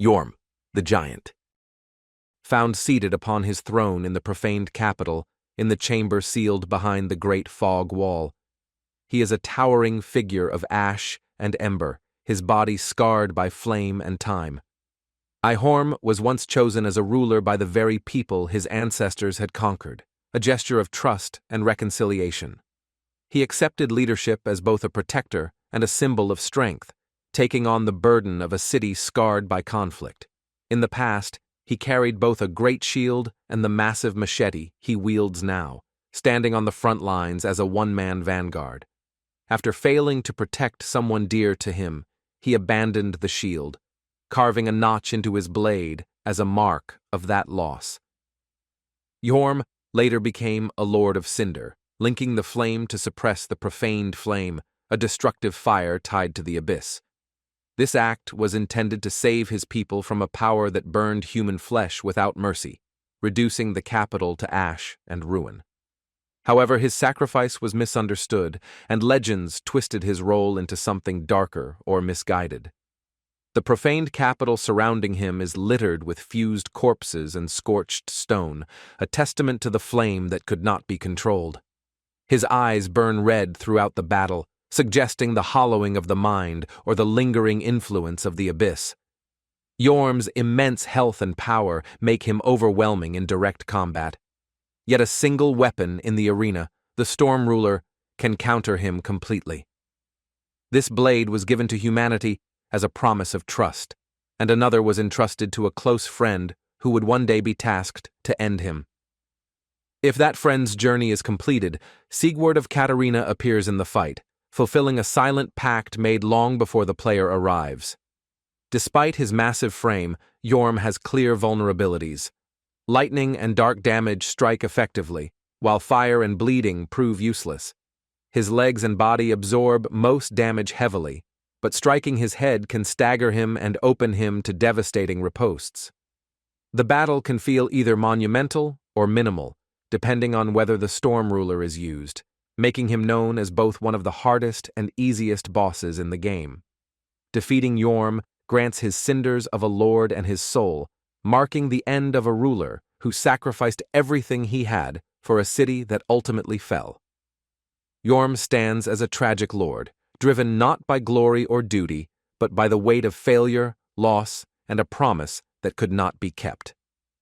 Yhorm the Giant. Found seated upon his throne in the Profaned Capital, in the chamber sealed behind the great fog wall. He is a towering figure of ash and ember, his body scarred by flame and time. Yhorm was once chosen as a ruler by the very people his ancestors had conquered, a gesture of trust and reconciliation. He accepted leadership as both a protector and a symbol of strength, taking on the burden of a city scarred by conflict. In the past, he carried both a great shield and the massive machete he wields now, standing on the front lines as a one-man vanguard. After failing to protect someone dear to him, he abandoned the shield, carving a notch into his blade as a mark of that loss. Yhorm later became a Lord of Cinder, linking the flame to suppress the profaned flame, a destructive fire tied to the abyss. This act was intended to save his people from a power that burned human flesh without mercy, reducing the capital to ash and ruin. However, his sacrifice was misunderstood, and legends twisted his role into something darker or misguided. The profaned capital surrounding him is littered with fused corpses and scorched stone, a testament to the flame that could not be controlled. His eyes burn red throughout the battle, suggesting the hollowing of the mind or the lingering influence of the abyss. Yhorm's immense health and power make him overwhelming in direct combat. Yet a single weapon in the arena, the Storm Ruler, can counter him completely. This blade was given to humanity as a promise of trust, and another was entrusted to a close friend who would one day be tasked to end him. If that friend's journey is completed, Sigurd of Catarina appears in the fight, fulfilling a silent pact made long before the player arrives. Despite his massive frame, Yhorm has clear vulnerabilities. Lightning and dark damage strike effectively, while fire and bleeding prove useless. His legs and body absorb most damage heavily, but striking his head can stagger him and open him to devastating ripostes. The battle can feel either monumental or minimal, depending on whether the Storm Ruler is used, making him known as both one of the hardest and easiest bosses in the game. Defeating Yhorm grants his Cinders of a lord and his soul, marking the end of a ruler who sacrificed everything he had for a city that ultimately fell. Yhorm stands as a tragic lord, driven not by glory or duty, but by the weight of failure, loss, and a promise that could not be kept.